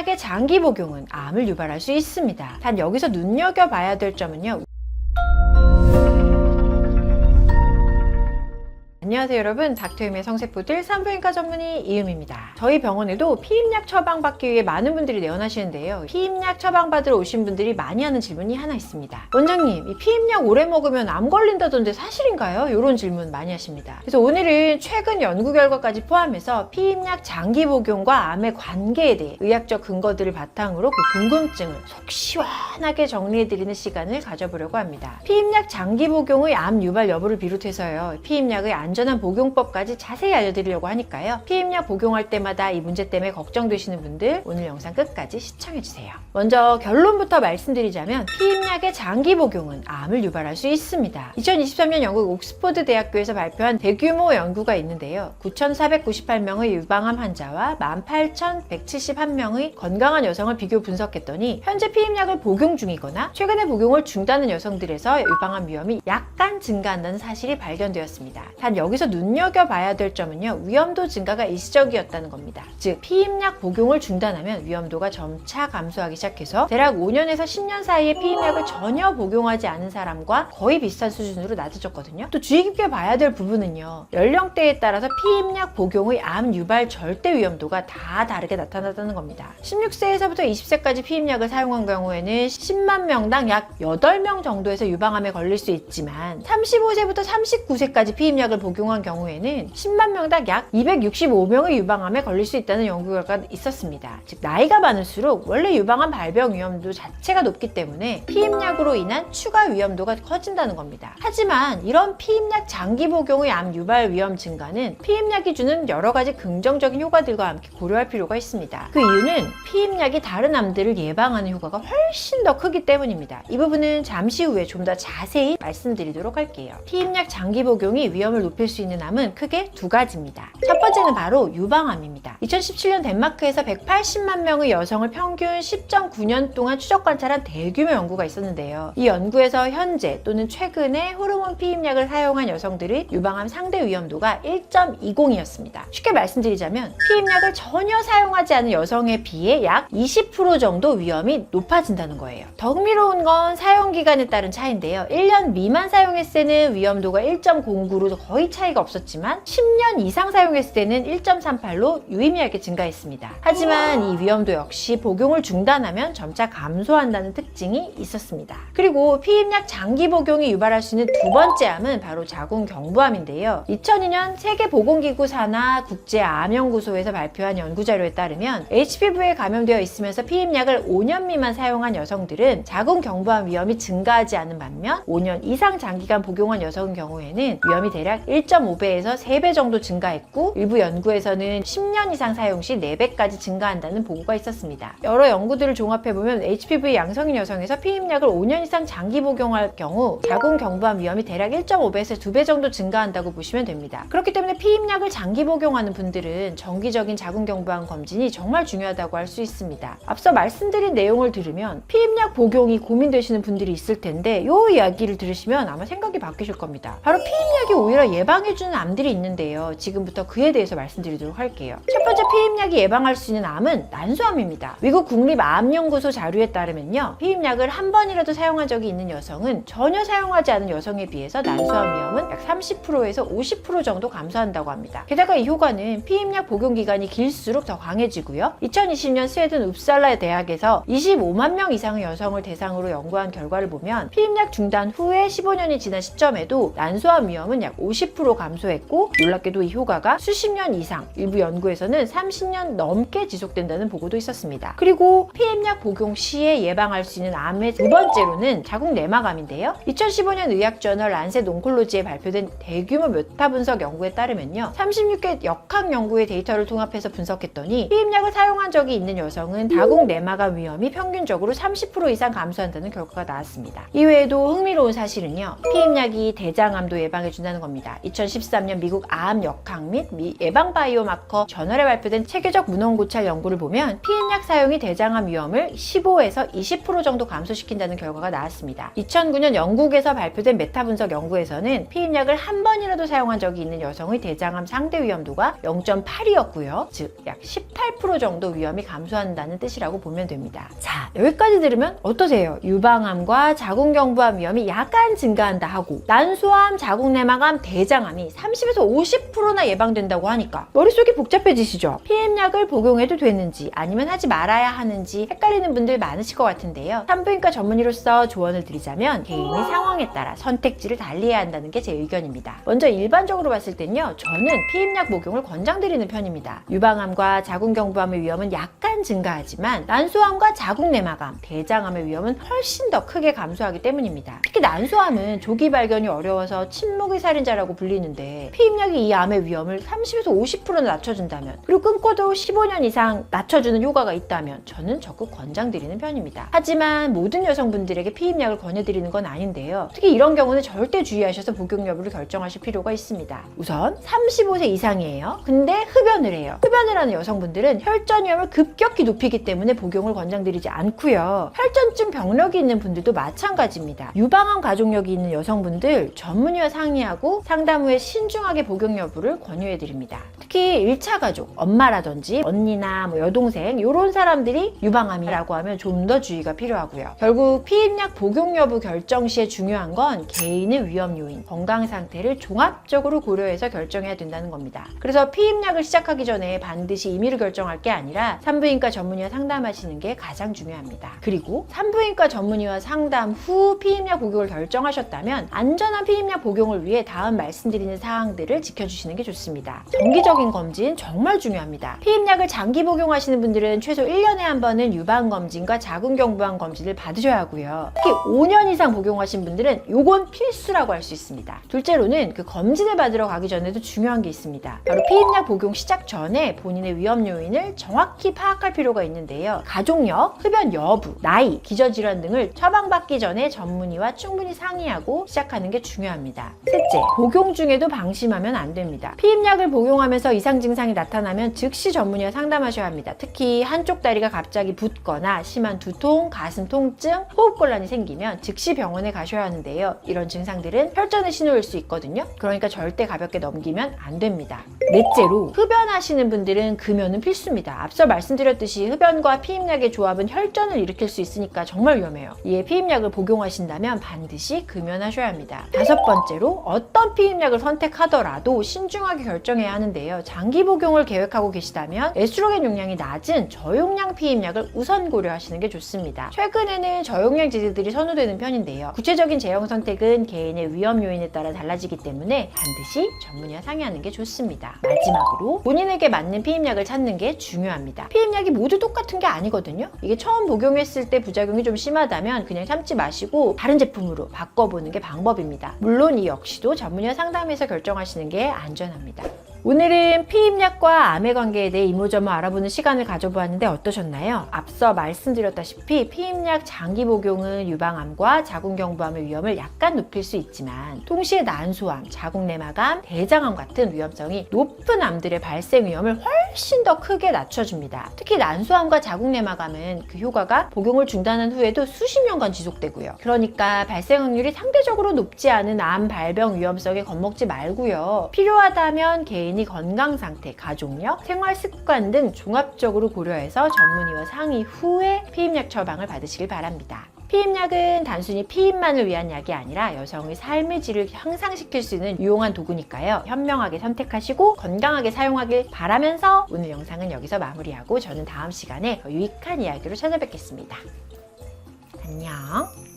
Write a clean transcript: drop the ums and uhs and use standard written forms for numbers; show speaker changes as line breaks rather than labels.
피임약의 장기 복용은 암을 유발할 수 있습니다. 단 여기서 눈여겨봐야 될 점은요. 안녕하세요 여러분, 닥터임의 성세포들 산부인과 전문의 이음입니다. 저희 병원에도 피임약 처방받기 위해 많은 분들이 내원하시는데요. 피임약 처방받으러 오신 분들이 많이 하는 질문이 하나 있습니다. 원장님, 이 피임약 오래 먹으면 암 걸린다던데 사실인가요? 이런 질문 많이 하십니다. 그래서 오늘은 최근 연구 결과까지 포함해서 피임약 장기 복용과 암의 관계에 대해 의학적 근거들을 바탕으로 그 궁금증을 속 시원하게 정리해드리는 시간을 가져보려고 합니다. 피임약 장기 복용의 암 유발 여부를 비롯해서요, 피임약의 안전한 복용법까지 자세히 알려드리려고 하니까요. 피임약 복용할 때마다 이 문제 때문에 걱정되시는 분들 오늘 영상 끝까지 시청해주세요. 먼저 결론부터 말씀드리자면 피임약의 장기 복용은 암을 유발할 수 있습니다. 2023년 영국 옥스퍼드 대학교에서 발표한 대규모 연구가 있는데요. 9,498명의 유방암 환자와 18,171명의 건강한 여성을 비교 분석했더니 현재 피임약을 복용 중이거나 최근에 복용을 중단한 여성들에서 유방암 위험이 약간 증가한다는 사실이 발견되었습니다. 단 여기서 눈여겨봐야 될 점은요, 위험도 증가가 일시적이었다는 겁니다. 즉 피임약 복용을 중단하면 위험도가 점차 감소하기 시작해서 대략 5년에서 10년 사이에 피임약을 전혀 복용하지 않은 사람과 거의 비슷한 수준으로 낮아졌거든요. 또 주의 깊게 봐야 될 부분은요, 연령대에 따라서 피임약 복용의 암 유발 절대 위험도가 다 다르게 나타났다는 겁니다. 16세에서부터 20세까지 피임약을 사용한 경우에는 10만 명당 약 8명 정도에서 유방암에 걸릴 수 있지만 35세부터 39세까지 피임약을 복용한 경우에는 10만 명당 약 265명의 유방암에 걸릴 수 있다는 연구 결과가 있었습니다. 즉 나이가 많을수록 원래 유방암 발병 위험도 자체가 높기 때문에 피임약으로 인한 추가 위험도가 커진다는 겁니다. 하지만 이런 피임약 장기 복용의 암 유발 위험 증가는 피임약이 주는 여러 가지 긍정적인 효과들과 함께 고려할 필요가 있습니다. 그 이유는 피임약이 다른 암들을 예방하는 효과가 훨씬 더 크기 때문입니다. 이 부분은 잠시 후에 좀 더 자세히 말씀드리도록 할게요. 피임약 장기 복용이 위험을 높일 수 있는 암은 크게 두 가지입니다. 첫 번째는 바로 유방암입니다. 2017년 덴마크에서 180만 명의 여성을 평균 10.9년 동안 추적 관찰한 대규모 연구가 있었는데요. 이 연구에서 현재 또는 최근에 호르몬 피임약을 사용한 여성들의 유방암 상대 위험도가 1.20이었습니다. 쉽게 말씀드리자면 피임약을 전혀 사용하지 않은 여성에 비해 약 20% 정도 위험이 높아진다는 거예요. 더 흥미로운 건 사용 기간에 따른 차이인데요. 1년 미만 사용했을 때는 위험도가 1.09로 거의 차이가 없었지만 10년 이상 사용했을 때는 1.38로 유의미하게 증가했습니다. 하지만 이 위험도 역시 복용을 중단하면 점차 감소한다는 특징이 있었습니다. 그리고 피임약 장기 복용이 유발할 수 있는 두 번째 암은 바로 자궁경부암인데요. 2002년 세계보건기구 산하 국제암연구소에서 발표한 연구자료에 따르면 HPV에 감염되어 있으면서 피임약을 5년 미만 사용한 여성들은 자궁경부암 위험이 증가하지 않은 반면 5년 이상 장기간 복용한 여성의 경우에는 위험이 대략 1.5배에서 3배 정도 증가했고 일부 연구에서는 10년 이상 사용 시 4배까지 증가한다는 보고가 있었습니다. 여러 연구들을 종합해보면 HPV 양성인 여성에서 피임약을 5년 이상 장기 복용할 경우 자궁경부암 위험이 대략 1.5배에서 2배 정도 증가한다고 보시면 됩니다. 그렇기 때문에 피임약을 장기 복용하는 분들은 정기적인 자궁경부암 검진이 정말 중요하다고 할 수 있습니다. 앞서 말씀드린 내용을 들으면 피임약 복용이 고민되시는 분들이 있을 텐데 이 이야기를 들으시면 아마 생각이 바뀌실 겁니다. 바로 피임약이 오히려 예방해주는 암들이 있는데요. 지금부터 그에 대해서 말씀드리도록 할게요. 첫 번째 피임약이 예방할 수 있는 암은 난소암입니다. 미국 국립암연구소 자료에 따르면요, 피임약을 한 번이라도 사용한 적이 있는 여성은 전혀 사용하지 않은 여성에 비해서 난소암 위험은 약 30%에서 50% 정도 감소한다고 합니다. 게다가 이 효과는 피임약 복용 기간이 길수록 더 강해지고요. 2020년 스웨덴 웁살라 대학에서 25만 명 이상의 여성을 대상으로 연구한 결과를 보면 피임약 중단 후에 15년이 지난 시점에도 난소암 위험은 약 50% 감소했고 놀랍게도 이 효과가 수십 년 이상, 일부 연구에서는 30년 넘게 지속된다는 보고도 있었습니다. 그리고 피임약 복용 시에 예방할 수 있는 암의 두 번째로는 자궁 내막암인데요. 2015년 의학저널 란셋 온콜로지에 발표된 대규모 메타 분석 연구에 따르면요, 36개 역학 연구의 데이터를 통합해서 분석했더니 피임약을 사용한 적이 있는 여성은 자궁 내막암 위험이 평균적으로 30% 이상 감소한다는 결과가 나왔습니다. 이외에도 흥미로운 사실은요, 피임약이 대장암도 예방해준다는 겁니다. 2013년 미국 암 역학 및 예방 바이오마커 저널에 발표된 체계적 문헌 고찰 연구를 보면 피임약 사용이 대장암 위험을 15에서 20% 정도 감소시킨다는 결과가 나왔습니다. 2009년 영국에서 발표된 메타 분석 연구에서는 피임약을 한 번이라도 사용한 적이 있는 여성의 대장암 상대 위험도가 0.8이었고요. 즉 약 18% 정도 위험이 감소한다는 뜻이라고 보면 됩니다. 자, 여기까지 들으면 어떠세요? 유방암과 자궁경부암 위험이 약간 증가한다 하고 난소암, 자궁내막암, 대장암이 30에서 50%나 예방된다고 하니까 머릿속이 복잡해지시죠? 피임약을 복용해도 되는지 아니면 하지 말아야 하는지 헷갈리는 분들 많으실 것 같은데요. 산부인과 전문의로서 조언을 드리자면 개인의 상황에 따라 선택지를 달리해야 한다는 게 제 의견입니다. 먼저 일반적으로 봤을 땐요. 저는 피임약 복용을 권장드리는 편입니다. 유방암과 자궁경부암의 위험은 약간 증가하지만 난소암과 자궁내막암, 대장암의 위험은 훨씬 더 크게 감소하기 때문입니다. 특히 난소암은 조기 발견이 어려워서 침묵의 살인자라고 불리는데 피임약이 이 암의 위험을 30에서 50%나 낮춰준다면 그리고 끊고도 15년 이상 낮춰주는 효과가 있다면 저는 적극 권장드리는 편입니다. 하지만 모든 여성분들에게 피임약을 권해드리는 건 아닌데요. 특히 이런 경우는 절대 주의하셔서 복용 여부를 결정하실 필요가 있습니다. 우선 35세 이상이에요. 근데 흡연을 해요. 흡연을 하는 여성분들은 혈전 위험을 급격히 높이기 때문에 복용을 권장드리지 않고요. 혈전증 병력이 있는 분들도 마찬가지입니다. 유방암 가족력이 있는 여성분들 전문의와 상의하고 상담 후에 신중하게 복용 여부를 권유해드립니다. 특히 1차 가족, 엄마라든지 언니나 여동생 이런 사람들이 유방암이라고 하면 좀 더 주의가 필요하고요. 결국 피임약 복용 여부 결정 시에 중요한 건 개인의 위험 요인, 건강 상태를 종합적으로 고려해서 결정해야 된다는 겁니다. 그래서 피임약을 시작하기 전에 반드시 임의로 결정할 게 아니라 산부인과 전문의와 상담하시는 게 가장 중요합니다. 그리고 산부인과 전문의와 상담 후 피임약 복용을 결정하셨다면 안전한 피임약 복용을 위해 다음 말씀드리는 사항들을 지켜주시는 게 좋습니다. 정기적인 검진 정말 중요합니다. 피임약을 장기 복용하시는 분들은 최소 1년에 한 번은 유방검진과 자궁경부암 검진을 받으셔야 하고요. 특히 5년 이상 복용하신 분들은 요건 필수라고 할 수 있습니다. 둘째로는 그 검진을 받으러 가기 전에도 중요한 게 있습니다. 바로 피임약 복용 시작 전에 본인의 위험 요인을 정확히 파악할 필요가 있는데요. 가족력, 흡연 여부, 나이, 기저질환 등을 처방받기 전에 전문의와 충분히 상의하고 시작하는 게 중요합니다. 셋째, 복용 중에도 방심하면 안 됩니다. 피임약을 복용하면서 이상 증상이 나타나면 즉시 전문의와 상담하셔야 합니다. 특히 한쪽 다리가 갑자기 붓거나 심한 두통, 가슴 통증, 호흡곤란이 생기면 즉시 병원에 가셔야 하는데요. 이런 증상들은 혈전의 신호일 수 있거든요. 그러니까 절대 가볍게 넘기면 안 됩니다. 넷째로, 흡연하시는 분들은 금연은 필수입니다. 앞서 말씀드렸듯이 흡연과 피임약의 조합은 혈전을 일으킬 수 있으니까 정말 위험해요. 이에 피임약을 복용하신다면 반드시 금연하셔야 합니다. 다섯 번째로, 어떤 피임약을 선택하더라도 신중하게 결정해야 하는데요. 장기 복용을 계획하고 계시다면 에스트로겐 용량이 낮은 저용량 피임약을 우선 고려하시는 게 좋습니다. 최근에는 저용량 제제들이 선호되는 편인데요. 구체적인 제형 선택은 개인의 위험 요인에 따라 달라지기 때문에 반드시 전문의와 상의하는 게 좋습니다. 마지막으로, 본인에게 맞는 피임약을 찾는 게 중요합니다. 피임약이 모두 똑같은 게 아니거든요. 이게 처음 복용했을 때 부작용이 좀 심하다면 그냥 참지 마시고 다른 제품으로 바꿔보는 게 방법입니다. 물론 이 역시도 전문의와 상담해서 결정하시는 게 안전합니다. 오늘은 피임약과 암의 관계에 대해 이모저모 알아보는 시간을 가져보았는데 어떠셨나요? 앞서 말씀드렸다시피 피임약 장기 복용은 유방암과 자궁경부암의 위험을 약간 높일 수 있지만 동시에 난소암, 자궁내막암, 대장암 같은 위험성이 높은 암들의 발생 위험을 훨씬 더 크게 낮춰줍니다. 특히 난소암과 자궁내막암은 그 효과가 복용을 중단한 후에도 수십 년간 지속되고요. 그러니까 발생 확률이 상대적으로 높지 않은 암 발병 위험성에 겁먹지 말고요. 필요하다면 개인이 건강 상태, 가족력, 생활 습관 등 종합적으로 고려해서 전문의와 상의 후에 피임약 처방을 받으시길 바랍니다. 피임약은 단순히 피임만을 위한 약이 아니라 여성의 삶의 질을 향상시킬 수 있는 유용한 도구니까요. 현명하게 선택하시고 건강하게 사용하길 바라면서 오늘 영상은 여기서 마무리하고 저는 다음 시간에 더 유익한 이야기로 찾아뵙겠습니다. 안녕.